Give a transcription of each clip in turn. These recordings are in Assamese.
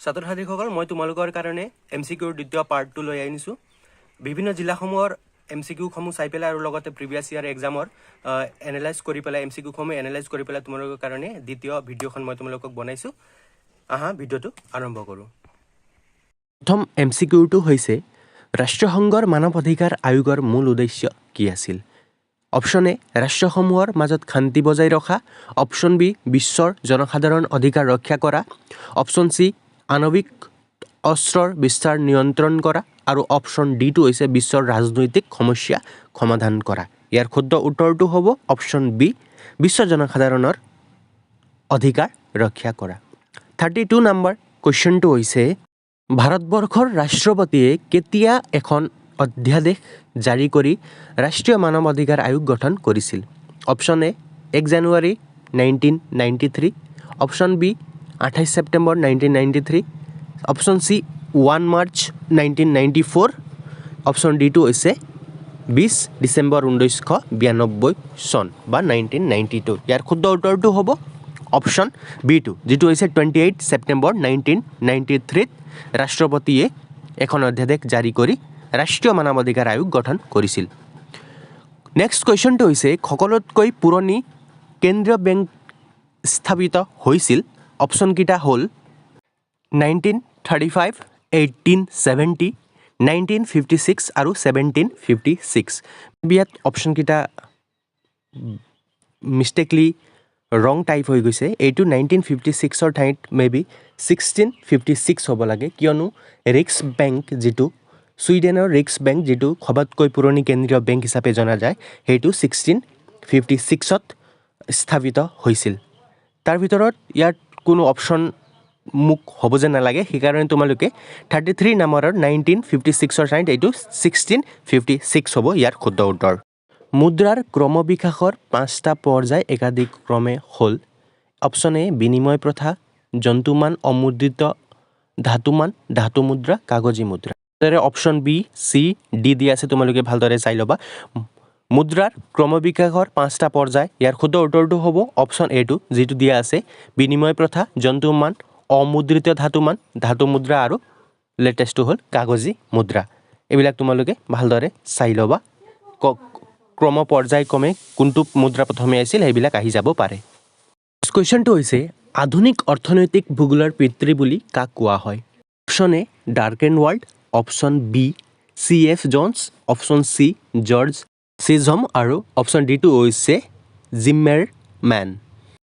ছাত্ৰ ছাত্ৰীসকল মই তোমালোকৰ কাৰণে এমচিকিউৰ দ্বিতীয় পাৰ্টটো লৈ আনিছোঁ বিভিন্ন জিলাসমূহৰ এমচিকিউসমূহ চাই পেলাই আৰু লগতে প্ৰিভিয়াছ ইয়াৰ এক্সামৰ এনালাইজ কৰি পেলাই এমচিকিউসমূহ এনালাইজ কৰি পেলাই তোমালোকৰ কাৰণে দ্বিতীয় ভিডিঅ'খন মই তোমালোকক বনাইছোঁ আহা ভিডিঅ'টো আৰম্ভ কৰোঁ প্ৰথম এমচিকিউটো হৈছে ৰাষ্ট্ৰসংঘৰ মানৱ অধিকাৰ আয়োগৰ মূল উদ্দেশ্য কি আছিল অপশ্যন এ ৰাষ্ট্ৰসমূহৰ মাজত শান্তি বজাই ৰখা অপশ্যন বি বিশ্বৰ জনসাধাৰণ অধিকাৰ ৰক্ষা কৰা অপশ্যন চি আণৱিক অস্ত্ৰৰ বিস্তাৰ নিয়ন্ত্ৰণ কৰা আৰু অপশ্যন ডিটো হৈছে বিশ্বৰ ৰাজনৈতিক সমস্যা সমাধান কৰা ইয়াৰ শুদ্ধ উত্তৰটো হ'ব অপশ্যন বি বিশ্ব জনসাধাৰণৰ অধিকাৰ ৰক্ষা কৰা 32 নম্বৰ কুৱেশ্যনটো হৈছে ভাৰতবৰ্ষৰ ৰাষ্ট্ৰপতিয়ে কেতিয়া এখন অধ্যাদেশ জাৰি কৰি ৰাষ্ট্ৰীয় মানৱ অধিকাৰ আয়োগ গঠন কৰিছিল অপশ্যন এ 1 জানুৱাৰী 1993 অপশ্যন বি 28 ছেপ্টেম্বৰ 1993 অপশ্যন চি 1 মাৰ্চ 1994 অপশ্যন ডিটো হৈছে 20 ডিচেম্বৰ 1992 চন বা 1992 ইয়াৰ শুদ্ধ উত্তৰটো হ'ব অপশ্যন বিটো যিটো হৈছে 28 ছেপ্টেম্বৰ 1993 ৰাষ্ট্ৰপতিয়ে এখন অধ্যাদেশ জাৰি কৰি ৰাষ্ট্ৰীয় মানৱ অধিকাৰ আয়োগ গঠন কৰিছিল নেক্সট কুৱেশ্যনটো হৈছে সকলোতকৈ পুৰণি কেন্দ্ৰীয় বেংক স্থাপিত হৈছিল অপশ্যন কেইটা হ'ল 1935 1870 1956 আৰু 1756 বিয়াত অপশ্যন কেইটা মিষ্টেকলি ৰং টাইপ হৈ গৈছে এইটো 1956ৰ ঠাইত মেবি 1656 হ'ব লাগে কিয়নো ৰিক্স বেংক যিটো ছুইডেনৰ ৰিক্স বেংক যিটো সবাতকৈ পুৰণি কেন্দ্ৰীয় বেংক হিচাপে জনা যায় সেইটো 1656ত স্থাপিত হৈছিল তাৰ ভিতৰত ইয়াত কোনো অপশ্যন মোক হ'ব যে নালাগে সেইকাৰণে তোমালোকে 33 নম্বৰৰ 1956ৰ ঠাইত এইটো 1656 হ'ব ইয়াৰ শুদ্ধ উত্তৰ মুদ্ৰাৰ ক্ৰমবিকাশৰ 5টা পৰ্যায় একাধিক ক্ৰমে হ'ল অপশ্যন এ বিনিময় প্ৰথা জন্তুমান অমুদ্ৰিত ধাতুমান ধাতু মুদ্ৰা কাগজী মুদ্ৰা তাৰে অপশ্যন বি চি ডি দিয়া আছে তোমালোকে ভালদৰে চাই ল'বা মুদ্ৰাৰ ক্ৰমবিকাশৰ 5টা পৰ্যায় ইয়াৰ শুদ্ধ উত্তৰটো হ'ব অপশ্যন এটো যিটো দিয়া আছে বিনিময় প্ৰথা জন্তুমান অমুদ্ৰিত ধাতুমান ধাতু মুদ্ৰা আৰু লেটেষ্টটো হ'ল কাগজী মুদ্ৰা এইবিলাক তোমালোকে ভালদৰে চাই ল'বা ক্ৰম পৰ্যায়ক্ৰমে কোনটো মুদ্ৰা প্ৰথমে আছিল সেইবিলাক আহি যাব পাৰে কুৱেশ্যনটো হৈছে আধুনিক অৰ্থনৈতিক ভূগোলৰ পিতৃ বুলি কাক কোৱা হয় অপশ্যন এ ডাৰ্কেন ৱাৰ্ল্ড option B C F Jones option C George Chisholm আৰু অপশ্যন ডিটো হৈছে জিম্মেৰমেন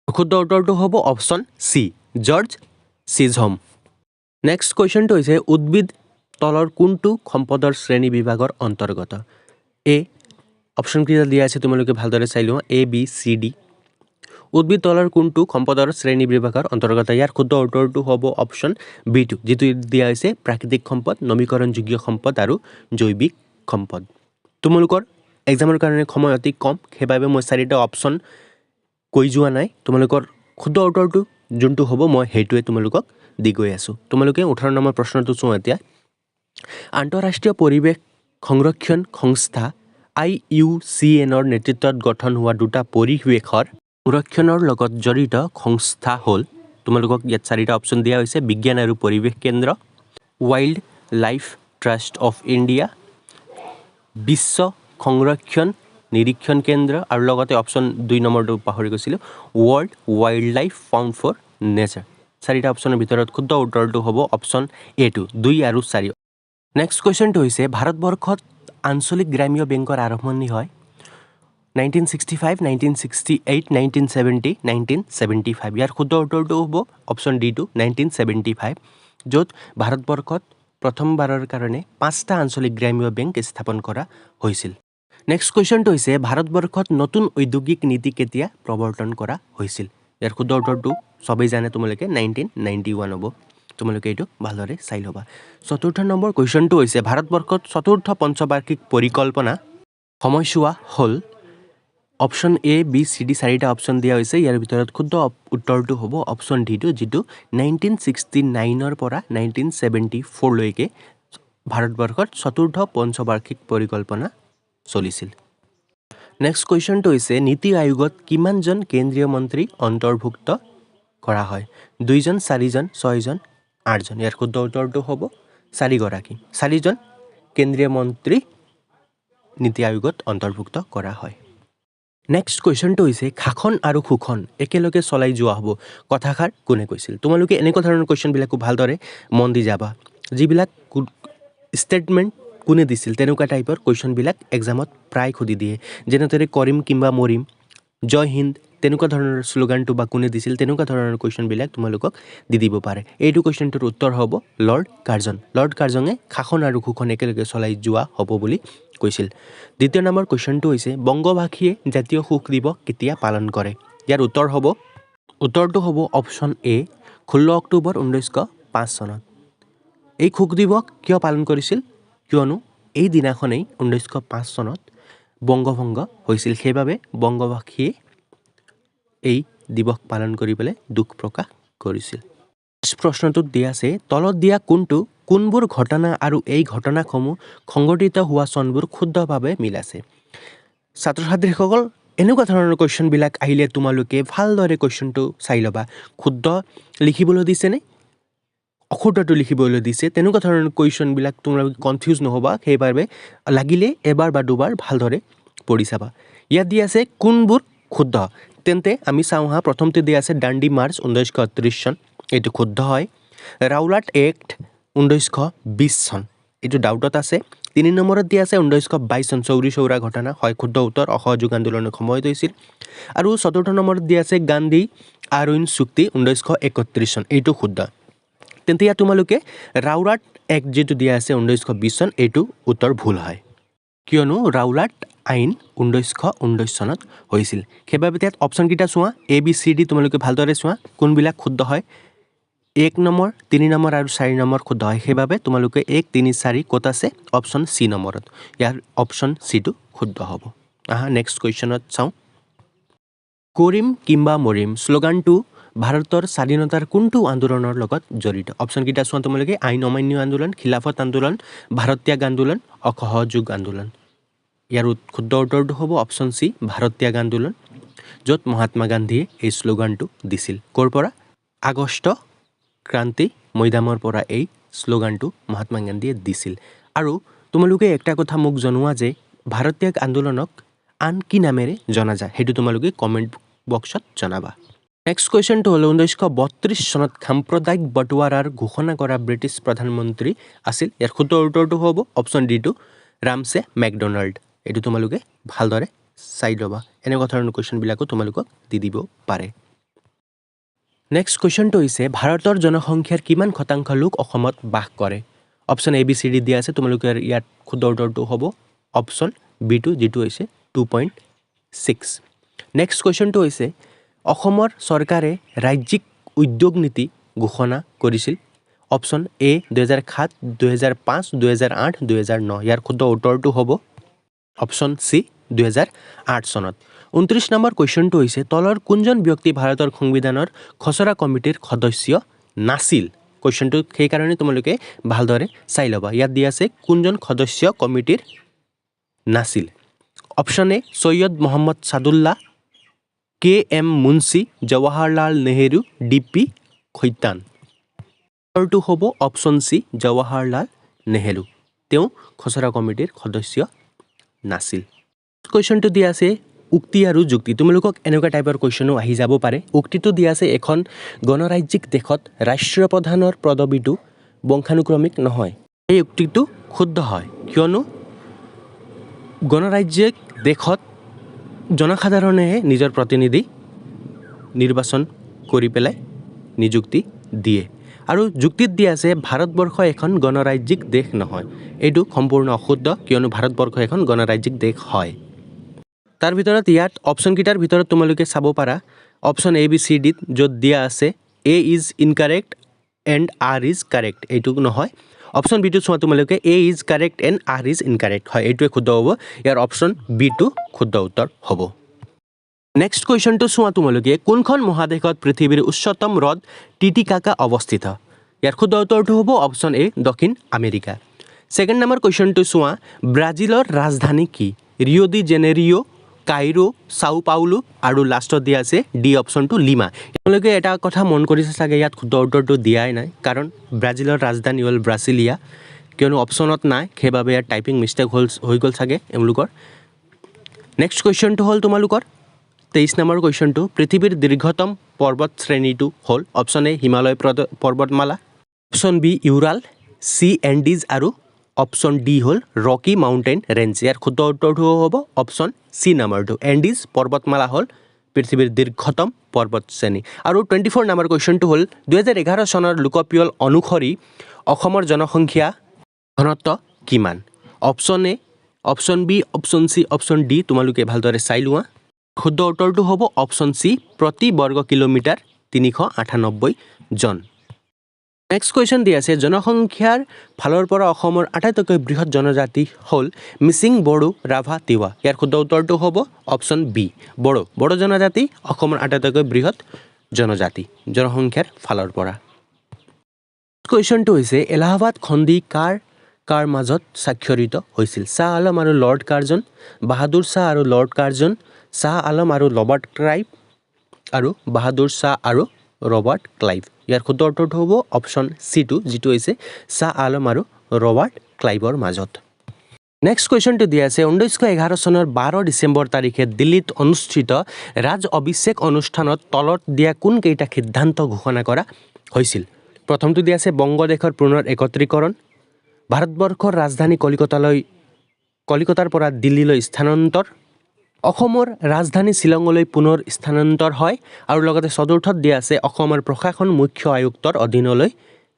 শুদ্ধ উত্তৰটো হ'ব option C George Chisholm next কুৱেশ্যনটো হৈছে উদ্ভিদ তলৰ কোনটো সম্পদৰ শ্ৰেণী বিভাগৰ অন্তৰ্গত এ অপশ্যন কেইটা দিয়া আছে তোমালোকে ভালদৰে চাই লোৱা এ বি চি ডি উদ্ভিদ তলৰ কোনটো সম্পদৰ শ্ৰেণী বিভাগৰ অন্তৰ্গত ইয়াৰ শুদ্ধ উত্তৰটো হ'ব অপশ্যন বিটো যিটো দিয়া হৈছে প্ৰাকৃতিক সম্পদ নৱীকৰণযোগ্য সম্পদ আৰু জৈৱিক সম্পদ তোমালোকৰ এক্সামৰ কাৰণে সময় অতি কম সেইবাবে মই 4টা অপশ্যন কৈ যোৱা নাই তোমালোকৰ শুদ্ধ উত্তৰটো যোনটো হ'ব মই সেইটোৱে তোমালোকক দি গৈ আছোঁ তোমালোকে 18 নম্বৰ প্ৰশ্নটো চোৱা এতিয়া আন্তঃৰাষ্ট্ৰীয় পৰিৱেশ সংৰক্ষণ সংস্থা IUCNৰ নেতৃত্বত গঠন হোৱা দুটা পৰিৱেশৰ সংৰক্ষণৰ লগত জড়িত সংস্থা হ'ল তোমালোকক ইয়াত 4টা অপশ্যন দিয়া হৈছে বিজ্ঞান আৰু পৰিৱেশ কেন্দ্ৰ wildlife trust of India বিশ্ব সংৰক্ষণ নিৰীক্ষণ কেন্দ্ৰ আৰু লগতে অপশ্যন 2 নম্বৰটো পাহৰি গৈছিলোঁ world wildlife fund for nature 4টা অপশ্যনৰ ভিতৰত শুদ্ধ উত্তৰটো হ'ব অপশ্যন এটো 2 আৰু 4 নেক্সট কুৱেশ্যনটো হৈছে ভাৰতবৰ্ষত আঞ্চলিক গ্ৰাম্য বেংকৰ আৰম্ভণি হয় 1965 1968 1970 1975 ইয়াৰ শুদ্ধ উত্তৰটো হ'ব অপশ্যন ডিটো 1975 য'ত ভাৰতবৰ্ষত প্ৰথমবাৰৰ কাৰণে 5টা আঞ্চলিক গ্ৰাম্য বেংক স্থাপন কৰা হৈছিল নেক্সট কুৱেশ্যনটো হৈছে ভাৰতবৰ্ষত নতুন ঔদ্যোগিক নীতি কেতিয়া প্ৰৱৰ্তন কৰা হৈছিল ইয়াৰ শুদ্ধ উত্তৰটো সবেই জানে তোমালোকে 1991 হ'ব তোমালোকে এইটো ভালদৰে চাই ল'বা 4ৰ্থ নম্বৰ কুৱেশ্যনটো হৈছে ভাৰতবৰ্ষত চতুৰ্থ পঞ্চবাৰ্ষিক পৰিকল্পনা সময়ছোৱা হ'ল option A B C D 4টা অপশ্যন দিয়া হৈছে ইয়াৰ ভিতৰত শুদ্ধ উত্তৰটো হ'ব অপশ্যন ডিটো যিটো 1969ৰ পৰা 1974 লৈকে ভাৰতবৰ্ষত চতুৰ্থ পঞ্চবাৰ্ষিক পৰিকল্পনা চলিছিল নেক্সট কুৱেশ্যনটো হৈছে নীতি আয়োগত কিমানজন কেন্দ্ৰীয় মন্ত্ৰী অন্তৰ্ভুক্ত কৰা হয় 2জন 4জন 6জন 8জন। ইয়াৰ শুদ্ধ উত্তৰটো হ'ব 4গৰাকী। 4জন কেন্দ্ৰীয় মন্ত্ৰী নীতি আয়োগত অন্তৰ্ভুক্ত কৰা হয়। নেক্সট কুৱেশ্যনটো হৈছে শাসন আৰু শোষণ একেলগে চলাই যোৱা হ'ব কথাষাৰ কোনে কৈছিল? তোমালোকে এনেকুৱা ধৰণৰ কুৱেশ্যনবিলাকো ভালদৰে মন দি যাবা। যিবিলাক ষ্টেটমেণ্ট কোনে দিছিল তেনেকুৱা টাইপৰ কুৱেশ্যনবিলাক এক্সামত প্ৰায় সুধি দিয়ে। যেনেদৰে কৰিম কিম্বা মৰিম, জয় হিন্দ, তেনেকুৱা ধৰণৰ শ্লোগানটো বা কোনে দিছিল তেনেকুৱা ধৰণৰ কুৱেশ্যনবিলাক তোমালোকক দি দিব পাৰে। এইটো কুৱেশ্যনটোৰ উত্তৰ হ'ব লৰ্ড কাৰ্জন। লৰ্ড কাৰ্জনে শাসন আৰু শোষণ একেলগে চলাই যোৱা হ'ব বুলি কৈছিল। দ্বিতীয় নম্বৰ কুৱেশ্যনটো হৈছে বংগবাসীয়ে জাতীয় শোক দিৱস কেতিয়া পালন কৰে? ইয়াৰ উত্তৰটো হ'ব অপশ্যন এ 16 অক্টোবৰ 1905 চনত। এই শোক দিৱস কিয় পালন কৰিছিল? কিয়নো এই দিনাখনেই 1905 চনত বংগভংগ হৈছিল। সেইবাবে বংগবাসীয়ে এই দিৱস পালন কৰি পেলাই দুখ প্ৰকাশ কৰিছিল। প্ৰশ্নটোত দিয়া আছে তলত দিয়া কোনবোৰ ঘটনা আৰু এই ঘটনাসমূহ সংঘটিত হোৱা চনবোৰ শুদ্ধভাৱে মিল আছে? ছাত্ৰ ছাত্ৰীসকল এনেকুৱা ধৰণৰ কুৱেশ্যনবিলাক আহিলে তোমালোকে ভালদৰে কুৱেশ্যনটো চাই ল'বা। শুদ্ধ লিখিবলৈ দিছেনে অশুদ্ধটো লিখিবলৈ দিছে তেনেকুৱা ধৰণৰ কুৱেশ্যনবিলাক তোমালোকে কনফিউজ নহ'বা। সেইবাবে লাগিলে এবাৰ বা দুবাৰ ভালদৰে পঢ়ি চাবা। ইয়াত দিয়া আছে কোনবোৰ শুদ্ধ, তেন্তে আমি চাওঁ হা। প্ৰথমতে দিয়া আছে দাণ্ডি মাৰ্চ 1938 চন, এইটো শুদ্ধ হয়। ৰাওলাট এক্ট 1920 চন, এইটো ডাউটত আছে। 3 নম্বৰত দিয়া আছে 1922 চন চৌৰি চৌৰা ঘটনা, হয় শুদ্ধ উত্তৰ, অসহযোগ আন্দোলনৰ সময়ত হৈছিল। আৰু 4ৰ্থ নম্বৰত দিয়া আছে গান্ধী আৰউইন চুক্তি 1931 চন, এইটো শুদ্ধ। তেন্তে ইয়াত তোমালোকে ৰাওলাট এক্ট যিটো দিয়া আছে 1920 চন, এইটো উত্তৰ ভুল হয়। কিয়নো ৰাওলাট আইন 1919 চনত হৈছিল। সেইবাবে ইয়াত অপশ্যনকেইটা চোৱা, ABCD তোমালোকে ভালদৰে চোৱা কোনবিলাক শুদ্ধ হয়। 1 নম্বৰ, 3 নম্বৰ আৰু 4 নম্বৰ শুদ্ধ হয়। সেইবাবে তোমালোকে 1, 3, 4 ক'ত আছে? অপশ্যন চি নম্বৰত। ইয়াৰ অপশ্যন চিটো শুদ্ধ হ'ব। নেক্সট কুৱেশ্যনত চাওঁ। কৰিম কিম্বা মৰিম শ্লোগানটো ভাৰতৰ স্বাধীনতাৰ কোনটো আন্দোলনৰ লগত জড়িত? অপশ্যনকেইটা চোৱা তোমালোকে, আইন অমান্য আন্দোলন, খিলাফত আন্দোলন, ভাৰত ত্যাগ আন্দোলন, অসহযোগ আন্দোলন। ইয়াৰ শুদ্ধ উত্তৰটো হ'ব অপশ্যন চি ভাৰত ত্যাগ আন্দোলন, য'ত মহাত্মা গান্ধীয়ে এই শ্লোগানটো দিছিল। ক'ৰ পৰা? আগষ্ট ক্ৰান্তি মৈদামৰ পৰা এই শ্লোগানটো মহাত্মা গান্ধীয়ে দিছিল। আৰু তোমালোকে একটা কথা মোক জনোৱা যে ভাৰত ত্যাগ আন্দোলনক আন কি নামেৰে জনা যায়, সেইটো তোমালোকে কমেণ্ট বক্সত জনাবা। নেক্সট কুৱেশ্যনটো হ'ল 1932 চনত সাম্প্ৰদায়িক বটোৱাৰাৰ ঘোষণা কৰা ব্ৰিটিছ প্ৰধানমন্ত্ৰী আছিল। ইয়াৰ শুদ্ধ উত্তৰটো হ'ব অপশ্যন ডিটো ৰামছে মেকডনাল্ড। এইটো তোমালোকে ভালদৰে চাই ল'বা। এনেকুৱা ধৰণৰ কুৱেশ্যনবিলাকো তোমালোকক দি দিব পাৰে। নেক্সট কুৱেশ্যনটো হৈছে ভাৰতৰ জনসংখ্যাৰ কিমান শতাংশ লোক অসমত বাস কৰে? অপশ্যন ABCD দিয়া আছে। তোমালোকে ইয়াত শুদ্ধ উত্তৰটো হ'ব অপশ্যন B2 যিটো হৈছে 2.6। নেক্সট কুৱেশ্যনটো হৈছে অসমৰ চৰকাৰে ৰাজ্যিক উদ্যোগ নীতি ঘোষণা কৰিছিল। Option A 2007, 2005, 2008, 2009। ইয়াৰ শুদ্ধ উত্তৰটো হ'ব অপশ্যন চি 2008 চনত। 29 নম্বৰ কুৱেশ্যনটো হৈছে তলৰ কোনজন ব্যক্তি ভাৰতৰ সংবিধানৰ খচৰা কমিটিৰ সদস্য নাছিল? কুৱেশ্যনটো সেইকাৰণে তোমালোকে ভালদৰে চাই ল'বা। ইয়াত দিয়া আছে কোনজন সদস্য কমিটিৰ নাছিল। Option A Syed Mohammed Saadulla, KM Munshi, Jawaharlal Nehru, DP Khaitan. উত্তৰটো হ'ব অপশ্যন চি জৱাহৰলাল নেহেৰু। তেওঁ খচৰা কমিটিৰ সদস্য নাছিল। কুৱেশ্যনটো দিয়া আছে উক্তি আৰু যুক্তি। তোমালোকক এনেকুৱা টাইপৰ কুৱেশ্যনো আহি যাব পাৰে। উক্তিটো দিয়া আছে এখন গণৰাজ্যিক দেশত ৰাষ্ট্ৰপ্ৰধানৰ পদবীটো বংশানুক্ৰমিক নহয়। এই উক্তিটো শুদ্ধ হয়, কিয়নো গণৰাজ্যিক দেশত জনসাধাৰণেহে নিজৰ প্ৰতিনিধি নিৰ্বাচন কৰি পেলাই নিযুক্তি দিয়ে। আৰু যুক্তিত দিয়া আছে ভাৰতবৰ্ষ এখন গণৰাজ্যিক দেশ নহয়। এইটো সম্পূৰ্ণ অশুদ্ধ, কিয়নো ভাৰতবৰ্ষ এখন গণৰাজ্যিক দেশ হয়। তাৰ ভিতৰত ইয়াত অপশ্যনকেইটাৰ ভিতৰত তোমালোকে চাব পাৰা অপশ্যন ABCD য'ত দিয়া আছে A is incorrect and R is correct, এইটো নহয়। অপশ্যন B টো চোৱা তোমালোকে A is correct and R is incorrect, হয় এইটোৱে শুদ্ধ হ'ব। ইয়াৰ অপশ্যন B2 শুদ্ধ উত্তৰ হ'ব। নেক্সট কুৱেশ্যনটো চোৱা তোমালোকে কোনখন মহাদেশত পৃথিৱীৰ উচ্চতম হ্ৰদ টিটিকাকা অৱস্থিত? ইয়াৰ শুদ্ধ উত্তৰটো হ'ব অপশ্যন এ দক্ষিণ আমেৰিকা। 2nd নম্বৰ কুৱেশ্যনটো চোৱা ব্ৰাজিলৰ ৰাজধানী কি? ৰিঅ' ডি জেনেৰিঅ, কাইৰো চাও পাউলো আৰু লাষ্টত দিয়া আছে ডি অপশ্যনটো লিমা তেওঁলোকে এটা কথা মন কৰিছে চাগে ইয়াত শুদ্ধ উত্তৰটো দিয়াই নাই কাৰণ ব্ৰাজিলৰ ৰাজধানী হ'ল ব্ৰাছিলিয়া কিয়নো অপশ্যনত নাই সেইবাবে ইয়াত টাইপিং মিষ্টেক হৈ গ'ল চাগে এওঁলোকৰ নেক্সট কুৱেশ্যনটো হ'ল তোমালোকৰ 23 নম্বৰ কুৱেশ্যনটো পৃথিৱীৰ দীৰ্ঘতম পৰ্বত শ্ৰেণীটো হ'ল অপশ্যন এ হিমালয় পৰ্বতমালা option B Ural C Andes আৰু অপশ্যন ডি হ'ল ৰকি মাউণ্টেইন ৰেঞ্জ ইয়াৰ শুদ্ধ উত্তৰটো হ'ব অপশ্যন চি নম্বৰটো এণ্ডিজ পৰ্বতমালা হ'ল পৃথিৱীৰ দীৰ্ঘতম পৰ্বত শ্ৰেণী আৰু 24 নম্বৰ কুৱেশ্যনটো হ'ল 2011 চনৰ লোকপিয়ল অনুসৰি অসমৰ জনসংখ্যা ঘনত্ব কিমান option A option B option C option D তোমালোকে ভালদৰে চাই লোৱা শুদ্ধ উত্তৰটো হ'ব অপশ্যন চি প্ৰতি বৰ্গ কিলোমিটাৰ 398 জন নেক্সট কুৱেশ্যন দি আছে জনসংখ্যাৰ ফালৰ পৰা অসমৰ আটাইতকৈ বৃহৎ জনজাতি হ'ল মিচিং বড়ো ৰাভা তিৱা ইয়াৰ শুদ্ধ উত্তৰটো হ'ব অপশ্যন বি বড়ো জনজাতি অসমৰ আটাইতকৈ বৃহৎ জনজাতি জনসংখ্যাৰ ফালৰ পৰা কুৱেশ্যনটো হৈছে এলাহাবাদ সন্ধি কাৰ মাজত স্বাক্ষৰিত হৈছিল শ্বাহ আলম আৰু লৰ্ড কাৰ্জন বাহাদুৰ শ্বাহ আৰু লৰ্ড কাৰ্জন শ্বাহ আলম আৰু ৰবাৰ্ট ক্লাইভ আৰু বাহাদুৰ শ্বাহ আৰু ৰবাৰ্ট ক্লাইভ ইয়াৰ শুদ্ধ উত্তৰটো হ'ব অপশ্যন চিটো যিটো হৈছে শ্বাহ আলম আৰু ৰবাৰ্ট ক্লাইভৰ মাজত নেক্সট কুৱেশ্যনটো দিয়া আছে 1911 চনৰ 12 ডিচেম্বৰ তাৰিখে দিল্লীত অনুষ্ঠিত ৰাজ অভিষেক অনুষ্ঠানত তলত দিয়া কোনকেইটা সিদ্ধান্ত ঘোষণা কৰা হৈছিল প্ৰথমটো দিয়া আছে বংগদেশৰ পুনৰ একত্ৰীকৰণ ভাৰতবৰ্ষৰ ৰাজধানী কলিকতাৰ পৰা দিল্লীলৈ স্থানান্তৰ অসমৰ ৰাজধানী শ্বিলঙলৈ পুনৰ স্থানান্তৰ হয় আৰু লগতে চতুৰ্থত দিয়া আছে অসমৰ প্ৰশাসন মুখ্য আয়ুক্তৰ অধীনলৈ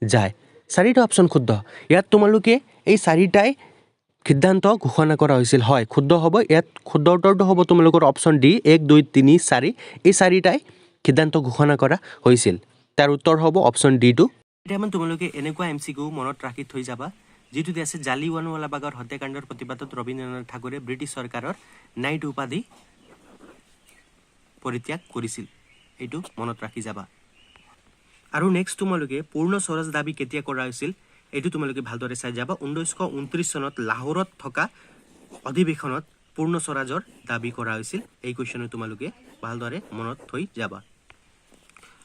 যায় চাৰিটা অপশ্যন শুদ্ধ ইয়াত তোমালোকে এই চাৰিটাই সিদ্ধান্ত ঘোষণা কৰা হৈছিল হয় শুদ্ধ হ'ব ইয়াত শুদ্ধ উত্তৰটো হ'ব তোমালোকৰ অপশ্যন ডি 1 2 3 4 এই চাৰিটাই সিদ্ধান্ত ঘোষণা কৰা হৈছিল তাৰ উত্তৰ হ'ব অপশ্যন ডি টো এতিয়া তোমালোকে এনেকুৱা এমচিকিউ মনত ৰাখি থৈ যাবা যিটো দি আছে জালিৱানৱালাবাগৰ হত্যাকাণ্ডৰ প্ৰতিবাদত ৰবীন্দ্ৰনাথ ঠাকুৰে ব্ৰিটিছ চৰকাৰৰ নাইট উপাধি পৰিত্যাগ কৰিছিল এইটো মনত ৰাখি যাবা আৰু নেক্সট তোমালোকে পূৰ্ণ স্বৰাজ দাবী কেতিয়া কৰা হৈছিল এইটো তোমালোকে ভালদৰে চাই যাবা 1929 চনত লাহোৰত থকা অধিৱেশনত পূৰ্ণ স্বৰাজৰ দাবী কৰা হৈছিল এই কুৱেশ্যনে তোমালোকে ভালদৰে মনত থৈ যাবা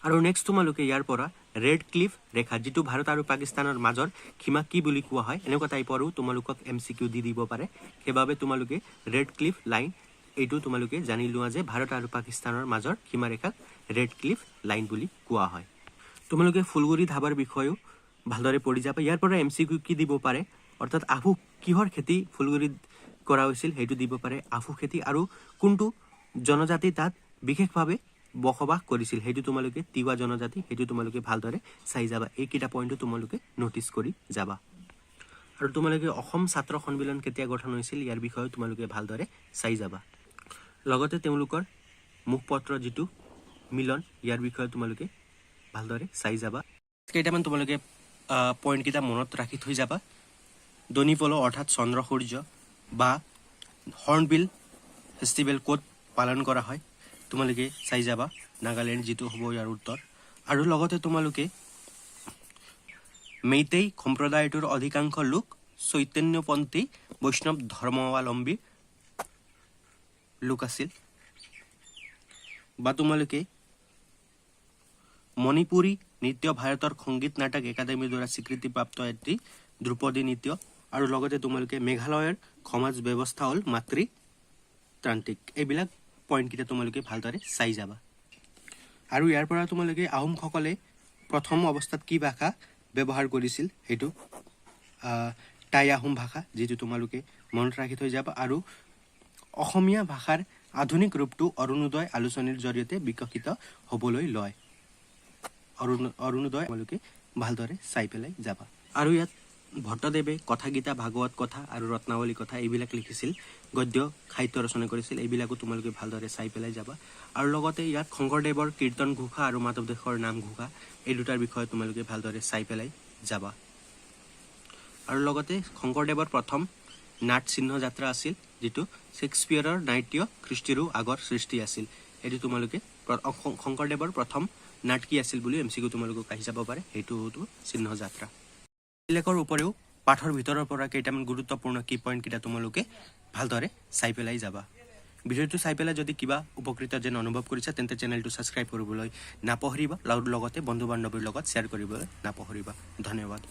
আৰু নেক্সট তোমালোকে ইয়াৰ পৰা ৰেড ক্লিফ ৰেখা যিটো ভাৰত আৰু পাকিস্তানৰ মাজৰ সীমা কি বুলি কোৱা হয় এনেকুৱা টাইপৰো তোমালোকক এমচিকিউ দি দিব পাৰে সেইবাবে তোমালোকে ৰেড ক্লিফ লাইন এইটো তোমালোকে জানি লোৱা যে ভাৰত আৰু পাকিস্তানৰ মাজৰ সীমাৰেখাক ৰেড ক্লিফ লাইন বুলি কোৱা হয় তোমালোকে ফুলগুৰি ধাবাৰ বিষয়েও ভালদৰে পঢ়ি যাবা ইয়াৰ পৰা এমচিকিউ কি দিব পাৰে অৰ্থাৎ আহু কিহৰ খেতি ফুলগুৰিত কৰা হৈছিল সেইটো দিব পাৰে আহু খেতি আৰু কোনটো জনজাতি তাত বিশেষভাৱে বসবাস কৰিছিল সেইটো তোমালোকে তিৱা জনজাতি সেইটো তোমালোকে ভালদৰে চাই যাবা এইকেইটা পইণ্টটো তোমালোকে নোটিছ কৰি যাবা আৰু তোমালোকে অসম ছাত্ৰ সন্মিলন কেতিয়া গঠন হৈছিল ইয়াৰ বিষয়ে তোমালোকে ভালদৰে চাই যাবা লগতে তেওঁলোকৰ মুখপত্ৰ যিটো মিলন ইয়াৰ বিষয়ে তোমালোকে ভালদৰে চাই যাবা কেইটামান তোমালোকে পইণ্ট কেইটা মনত ৰাখি থৈ যাবা দনিপল অৰ্থাৎ চন্দ্ৰ সূৰ্য বা হৰ্ণবিল ফেষ্টিভেল ক'ত পালন কৰা হয় তোমালোকে চাই যাবা নাগালেণ্ড যিটো হ'ব ইয়াৰ উত্তৰ আৰু লগতে তোমালোকে মেইতেই সম্প্ৰদায়টোৰ অধিকাংশ লোক চৈতন্যপন্থী বৈষ্ণৱ ধৰ্মাৱলম্বী লোক আছিল বা তোমালোকে মণিপুৰী নৃত্য ভাৰতৰ সংগীত নাটক একাডেমীৰ দ্বাৰা স্বীকৃতিপ্ৰাপ্ত এটি ধ্ৰুপদী নৃত্য আৰু লগতে তোমালোকে মেঘালয়ৰ সমাজ ব্যৱস্থা হ'ল মাতৃতান্ত্ৰিক এইবিলাক পইণ্টকেইটা তোমালোকে ভালদৰে চাই যাবা আৰু ইয়াৰ পৰা তোমালোকে আহোমসকলে প্ৰথম অৱস্থাত কি ভাষা ব্যৱহাৰ কৰিছিল সেইটো টাই আহোম ভাষা যিটো তোমালোকে মনত ৰাখি থৈ যাবা আৰু অসমীয়া ভাষাৰ আধুনিক ৰূপটো অৰুণোদয় আলোচনীৰ জৰিয়তে বিকশিত হ'বলৈ লয় অৰুণোদয় তোমালোকে ভালদৰে চাই পেলাই যাবা আৰু ইয়াত ভট্টদেৱে কথাগীতা ভাগৱত কথা আৰু ৰত্নাৱলী কথা এইবিলাক লিখিছিল গদ্য সাহিত্য ৰচনা কৰিছিল এইবিলাকো তোমালোকে ভালদৰে চাই পেলাই যাবা আৰু লগতে ইয়াত শংকৰদেৱৰ কীৰ্তন ঘোষা আৰু মাধৱদেৱৰ নাম ঘোষা এই দুটাৰ বিষয়ে তোমালোকে ভালদৰে চাই পেলাই যাবা আৰু লগতে শংকৰদেৱৰ প্ৰথম নাট চিহ্ন যাত্ৰা আছিল যিটো শেক্সপিয়াৰৰ নাট্য সৃষ্টিৰো আগৰ সৃষ্টি আছিল এইটো তোমালোকে শংকৰদেৱৰ প্ৰথম নাট কি আছিল বুলি এমচিকিউ তোমালোকক আহি যাব পাৰে সেইটো চিহ্ন যাত্ৰা এইবিলাকৰ উপৰিও পাঠৰ ভিতৰৰ পৰা কেইটামান গুৰুত্বপূৰ্ণ কি পইণ্ট কেইটা তোমালোকে ভালদৰে চাই পেলাই যাবা ভিডিঅ'টো চাই পেলাই যদি কিবা উপকৃত যেন অনুভৱ কৰিছা তেন্তে চেনেলটো ছাবস্ক্ৰাইব কৰিবলৈ নাপাহৰিবা, লগতে বন্ধু বান্ধৱীৰ লগত শ্বেয়াৰ কৰিবলৈ নাপাহৰিবা। ধন্যবাদ।